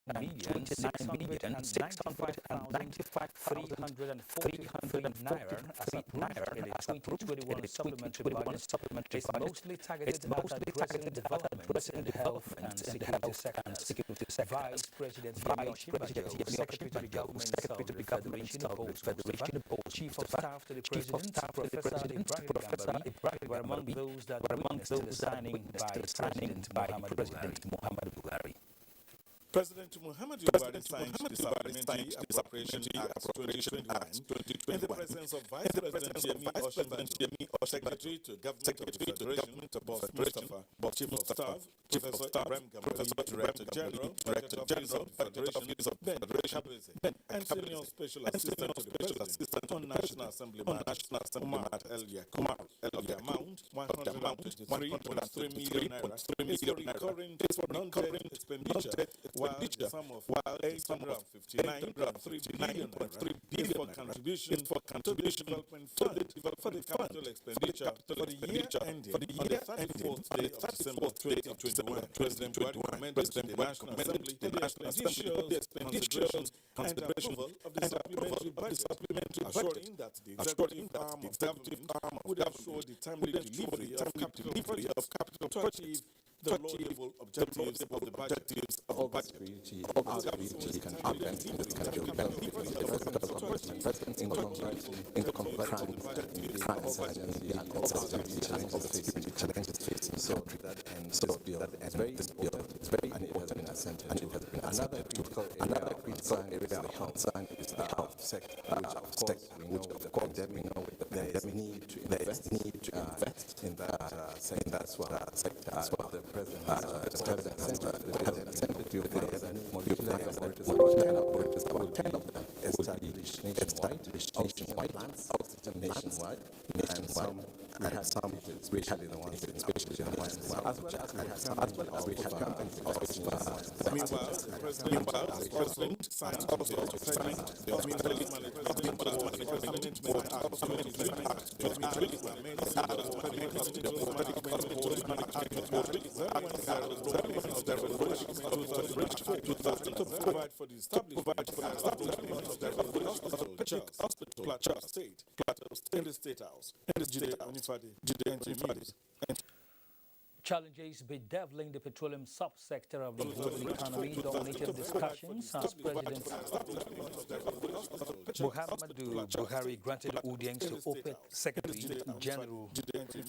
695,343 naira as approved in the 2021 supplementary budget is mostly targeted at addressing developments in the health and security sectors. Vice President Yemi Osinbajo, Secretary to the Government of the Federation, Chief of Staff to the President, Professor Ibrahim Gambari, were among those that witnessed the signing by President Muhammadu Buhari. President Muhammadu Buhari signed the Supplementary Appropriation Act 2021 in the presence of Vice President Yemi Osinbajo, Secretary to Government of the Federation, Boss Mustafa, Chief of Staff, Professor Ibrahim Gambari, Director General, Federation, Ben Chabese, and Senior Special Assistant to the President on National Assembly matters, Umar El-Yakum. The amount, 123.3 million naira, is for recurring non-debt expenditure, while the sum of 859.3 billion is for contribution to the development fund for the capital expenditure for the year ending on the 34th day of December 2021. President Buhari recommended to the National Assembly the expenditures, consideration, and approval of the supplementary budget, assuring that the executive arm of government would ensure the timely delivery of capital to achieve the laudable objectives of the budget. All security and offense in this country of crimes and security challenges facing the country. And so that is very important. It's very important in a center. And it has been another critical area of concern is the health sector, which of course we know there is need to invest in that sector as well. The president has about 10 of them established nationwide, nationwide, and some which had in the ones, especially the ones as well as we had companies. Meanwhile, the president signed the segment of military management for the establishment of the hospital, Plateau State, in the State House, Challenges bedeviling the petroleum subsector of the global economy dominated discussions as President Muhammadu Buhari granted audience to OPEC Secretary General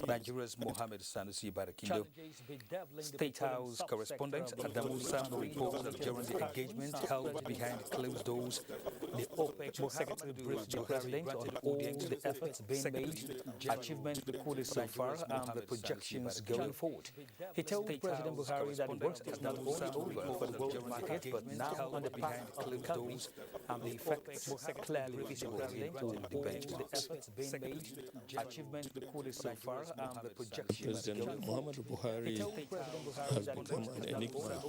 Nigeria's Mohammed Sanusi Barakindo. State House correspondent Adamu Sam reports that during the engagement held behind closed doors, the OPEC Secretary briefed the President on all the efforts being made, achievements recorded so far, and the projections going forward. He told President Buhari that the work is not only over for the world market, but now on the behind closed doors, and the effects clearly visible in all the benchmarks. The efforts being made, achievements recorded so far, and the projections President Muhammadu Buhari has become an enigma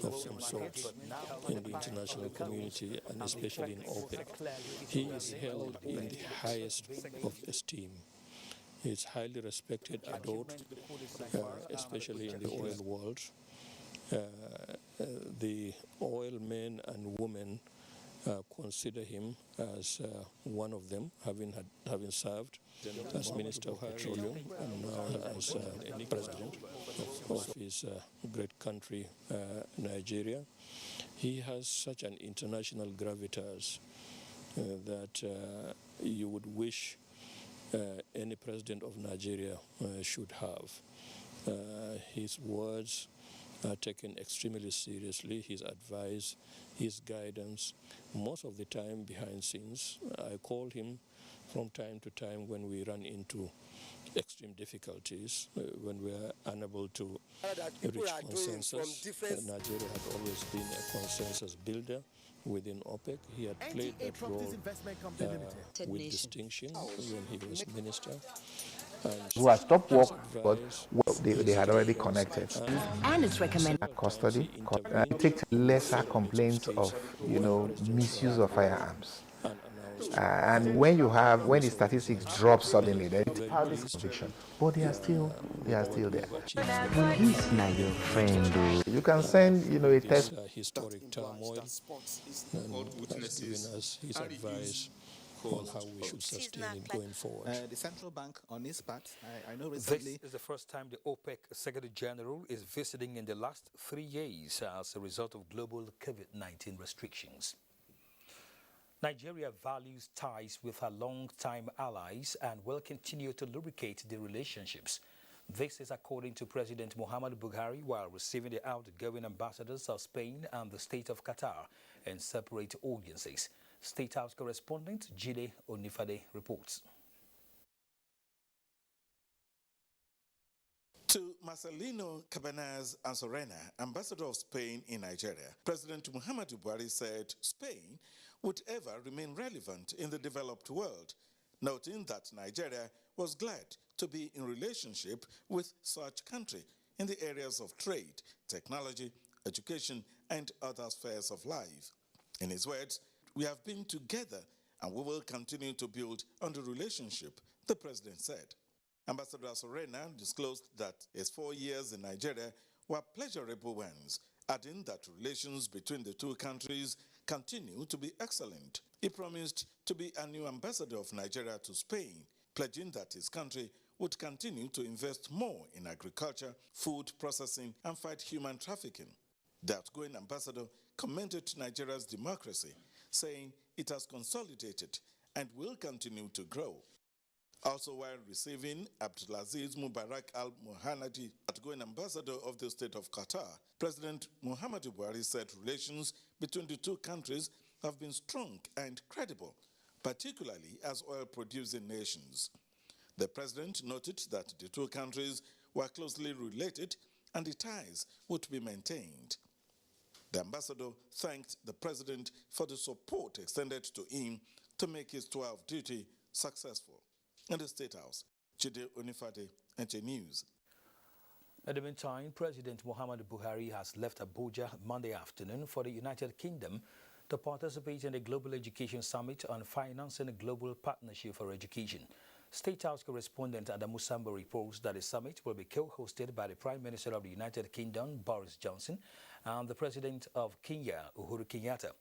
of some sort in the international community and especially in OPEC. He is held in the highest of esteem. He is highly respected, adored, especially in the oil world. The oil men and women consider him as one of them, having served as Minister of Petroleum and now as President of his great country, Nigeria. He has such an international gravitas that you would wish any president of Nigeria should have. His words are taken extremely seriously, his advice, his guidance, most of the time behind scenes. I call him from time to time when we run into extreme difficulties, when we are unable to reach consensus. Nigeria had always been a consensus builder within OPEC. He had played that role with distinction when he was minister. Who has stopped work, but they had already connected. And it's recommended Custody. Take lesser complaints of, misuse of firearms. And when the statistics drop suddenly, then it's hardly conviction. But they are still there. Well, he's not your friend, though. You can send, a text. Historic turmoil and has given us his advice on how we should sustain it going forward. The central bank, on its part, I know This recently. is the first time the OPEC Secretary General is visiting in the last 3 years as a result of global COVID-19 restrictions. Nigeria values ties with her long-time allies and will continue to lubricate the relationships. This is according to President Muhammadu Buhari while receiving the outgoing ambassadors of Spain and the state of Qatar in separate audiences. State House correspondent Jide Onifade reports. To Marcelino Cabanaz Ansorena, ambassador of Spain in Nigeria, President Muhammadu Buhari said Spain would ever remain relevant in the developed world, noting that Nigeria was glad to be in relationship with such country in the areas of trade, technology, education, and other spheres of life. In his words, "We have been together and we will continue to build on the relationship," the president said. Ambassador Sorena disclosed that his 4 years in Nigeria were pleasurable ones, adding that relations between the two countries continue to be excellent. He promised to be a new ambassador of Nigeria to Spain, pledging that his country would continue to invest more in agriculture, food processing, and fight human trafficking. The outgoing ambassador commented Nigeria's democracy, saying it has consolidated and will continue to grow. Also, while receiving Abdulaziz Mubarak al-Mohanadi, outgoing ambassador of the state of Qatar, President Muhammadu Buhari said relations between the two countries have been strong and credible, particularly as oil-producing nations. The president noted that the two countries were closely related and the ties would be maintained. The ambassador thanked the president for the support extended to him to make his tour of duty successful. In the State House, Jide Onifade, NTA News. In the meantime, President Muhammadu Buhari has left Abuja Monday afternoon for the United Kingdom to participate in the Global Education Summit on financing a global partnership for education. State House correspondent Adamu Sambo reports that the summit will be co-hosted by the Prime Minister of the United Kingdom, Boris Johnson, and the President of Kenya, Uhuru Kenyatta.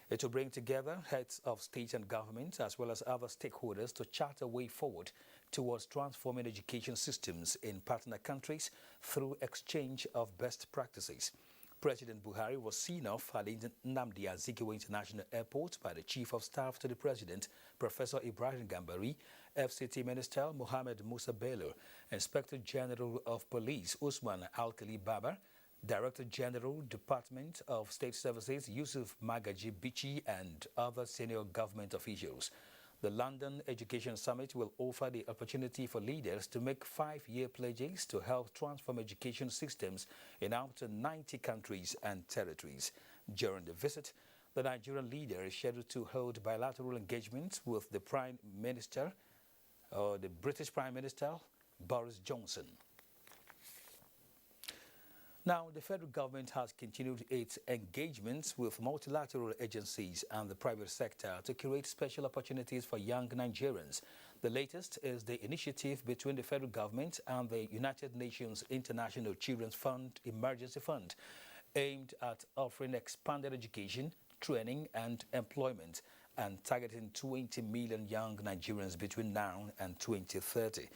It will bring together heads of state and government as well as other stakeholders to chart a way forward towards transforming education systems in partner countries through exchange of best practices. President Buhari was seen off at Nnamdi Azikiwe International Airport by the Chief of Staff to the President, Professor Ibrahim Gambari, FCT Minister Mohammed Musa Bello, Inspector General of Police Usman Alkali Baba, Director General, Department of State Services Yusuf Magaji Bichi, and other senior government officials. The London Education Summit will offer the opportunity for leaders to make 5-year pledges to help transform education systems in up to 90 countries and territories. During the visit, the Nigerian leader is scheduled to hold bilateral engagements with the Prime Minister, or the British Prime Minister, Boris Johnson. Now, the federal government has continued its engagements with multilateral agencies and the private sector to create special opportunities for young Nigerians. The latest is the initiative between the federal government and the United Nations International Children's Fund Emergency Fund, aimed at offering expanded education, training, and employment, and targeting 20 million young Nigerians between now and 2030.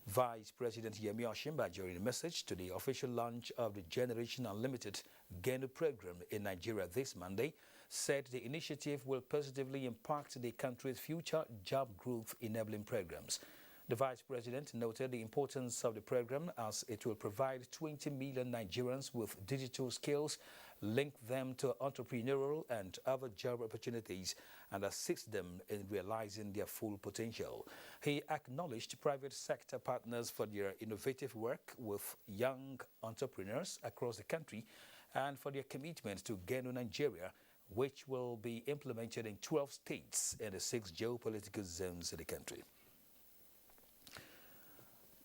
Vice President Yemi Osinbajo, during a message to the official launch of the Generation Unlimited GENU program in Nigeria this Monday, said the initiative will positively impact the country's future job growth enabling programs. The Vice President noted the importance of the program as it will provide 20 million Nigerians with digital skills, link them to entrepreneurial and other job opportunities, and assist them in realizing their full potential. He acknowledged private sector partners for their innovative work with young entrepreneurs across the country and for their commitment to GENU Nigeria, which will be implemented in 12 states in the 6 geopolitical zones in the country.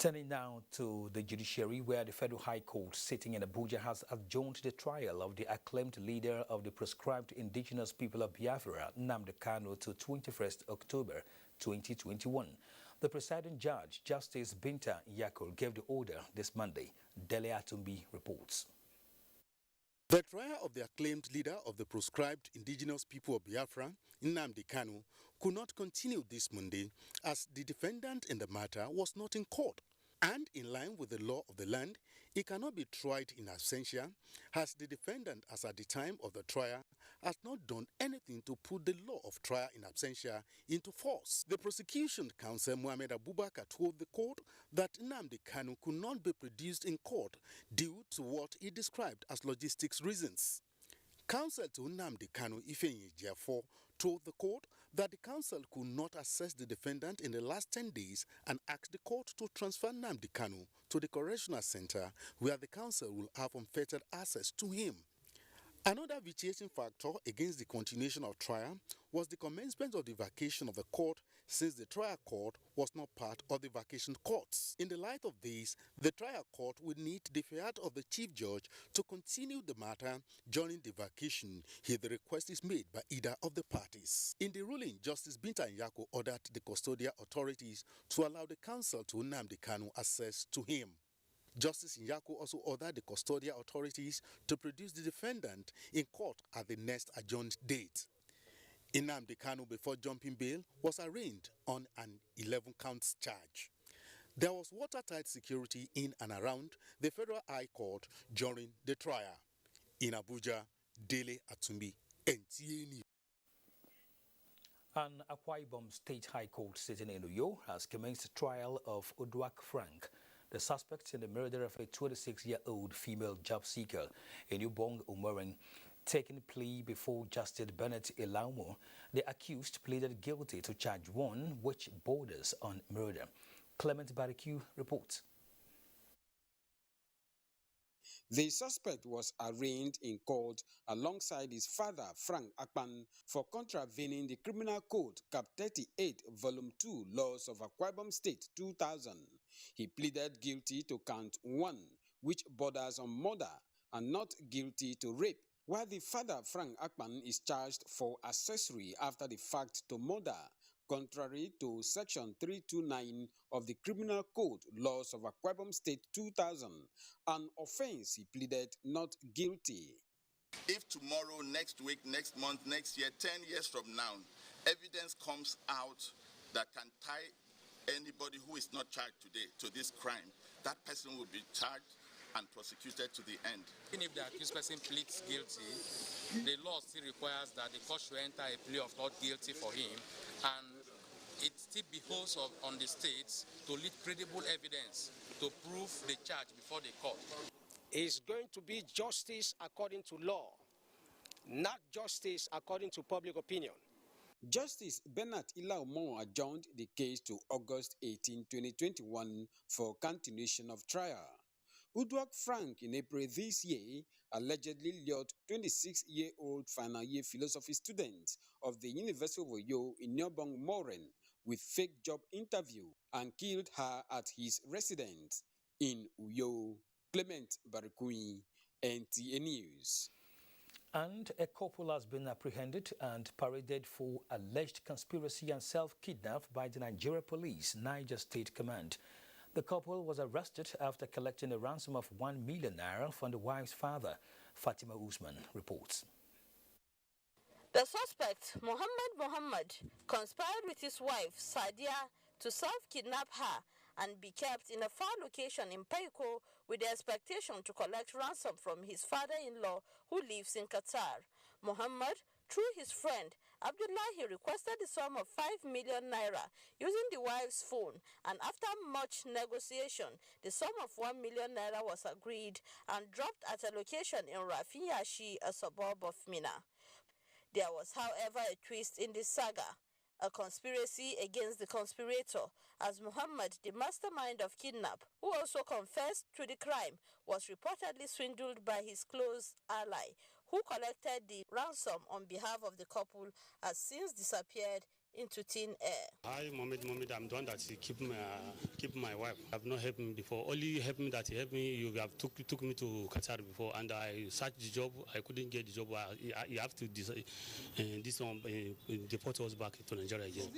Turning now to the judiciary, where the Federal High Court sitting in Abuja has adjourned the trial of the acclaimed leader of the proscribed indigenous people of Biafra, Nnamdi Kanu, to 21st October 2021. The presiding judge, Justice Binta Nyako, gave the order this Monday. Dele Atumbi reports. The trial of the acclaimed leader of the proscribed indigenous people of Biafra, Nnamdi Kanu, could not continue this Monday as the defendant in the matter was not in court. And in line with the law of the land, he cannot be tried in absentia, as the defendant, as at the time of the trial, has not done anything to put the law of trial in absentia into force. The prosecution counsel, Mohammed Abubakar, told the court that Nnamdi Kanu could not be produced in court due to what he described as logistics reasons. Counsel to Nnamdi Kanu, Ifeanyi Jiafo, told the court that the counsel could not assess the defendant in the last 10 days and asked the court to transfer Nnamdi Kanu to the correctional center where the counsel will have unfettered access to him. Another vitiating factor against the continuation of trial was the commencement of the vacation of the court, since the trial court was not part of the vacation courts. In the light of this, the trial court would need the fiat of the chief judge to continue the matter during the vacation if the request is made by either of the parties. In the ruling, Justice Binta Nyako ordered the custodial authorities to allow the counsel to Nnamdi Kanu access to him. Justice Nyako also ordered the custodial authorities to produce the defendant in court at the next adjourned date. Nnamdi Kanu, before jumping bail, was arraigned on an 11-count charge. There was watertight security in and around the Federal High Court during the trial. In Abuja, Dele Atumbi, NTA News. An Akwa Ibom State High Court sitting in Uyo has commenced the trial of Odwak Frank, the suspect in the murder of a 26-year-old female job seeker in Ubong Umoring. Taking plea before Justice Bennett Elaumo, the accused pleaded guilty to charge 1, which borders on murder. Clement Barbecue reports. The suspect was arraigned in court alongside his father, Frank Akpan, for contravening the Criminal Code Cap 38, Volume 2, Laws of Akwa Ibom State 2000. He pleaded guilty to count 1, which borders on murder, and not guilty to rape, while the father, Frank Akpan, is charged for accessory after the fact to murder, contrary to Section 329 of the Criminal Code Laws of Akwa Ibom State 2000, an offense he pleaded not guilty. If tomorrow, next week, next month, next year, 10 years from now, evidence comes out that can tie anybody who is not charged today to this crime, that person will be charged and prosecuted to the end. Even if the accused person pleads guilty, the law still requires that the court should enter a plea of not guilty for him, and it still behoves on the states to lead credible evidence to prove the charge before the court. It's going to be justice according to law, not justice according to public opinion. Justice Bernard Elaumo adjourned the case to August 18, 2021 for continuation of trial. Odwak Frank, in April this year, allegedly lured 26-year-old final year philosophy student of the University of Uyo in Nyobong Moren with fake job interview and killed her at his residence in Uyo. Clement Barikui, NTA News. And a couple has been apprehended and paraded for alleged conspiracy and self-kidnap by the Nigeria Police, Niger State Command. The couple was arrested after collecting a ransom of 1 million naira from the wife's father. Fatima Usman reports. The suspect, Mohammed, conspired with his wife, Sadia, to self-kidnap her and be kept in a far location in Paiko with the expectation to collect ransom from his father-in-law who lives in Qatar. Mohammed, through his friend, Abdullahi, requested the sum of 5 million naira using the wife's phone, and after much negotiation, the sum of 1 million naira was agreed and dropped at a location in Rafinyashi, a suburb of Mina. There was, however, a twist in this saga, a conspiracy against the conspirator, as Muhammad, the mastermind of kidnap, who also confessed to the crime, was reportedly swindled by his close ally, who collected the ransom on behalf of the couple, has since disappeared into thin air. Hi, Mohammed, I'm the one that keep my wife. I've not helped me before. Only helped me that he helped me. You have took me to Qatar before, and I searched the job. I couldn't get the job. You have to deport us back to Nigeria again.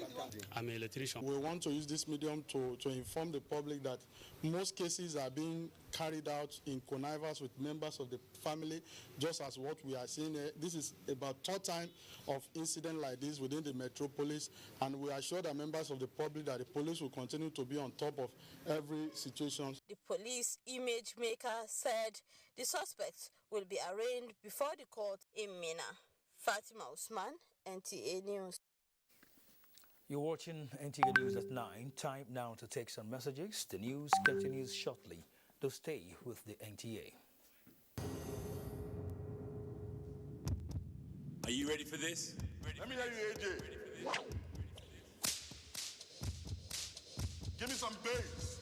I'm an electrician. We want to use this medium to inform the public that most cases are being carried out in connivance with members of the family, just as what we are seeing here. This is about third time of incident like this within the metropolis, and we assure the members of the public that the police will continue to be on top of every situation. The police image maker said the suspects will be arraigned before the court in Mina. Fatima Usman, NTA News. You're watching NTA News at 9. Time now to take some messages. The news continues shortly. To stay with the NTA. Are you ready for this? Let me hear you, AJ. Give me some bass.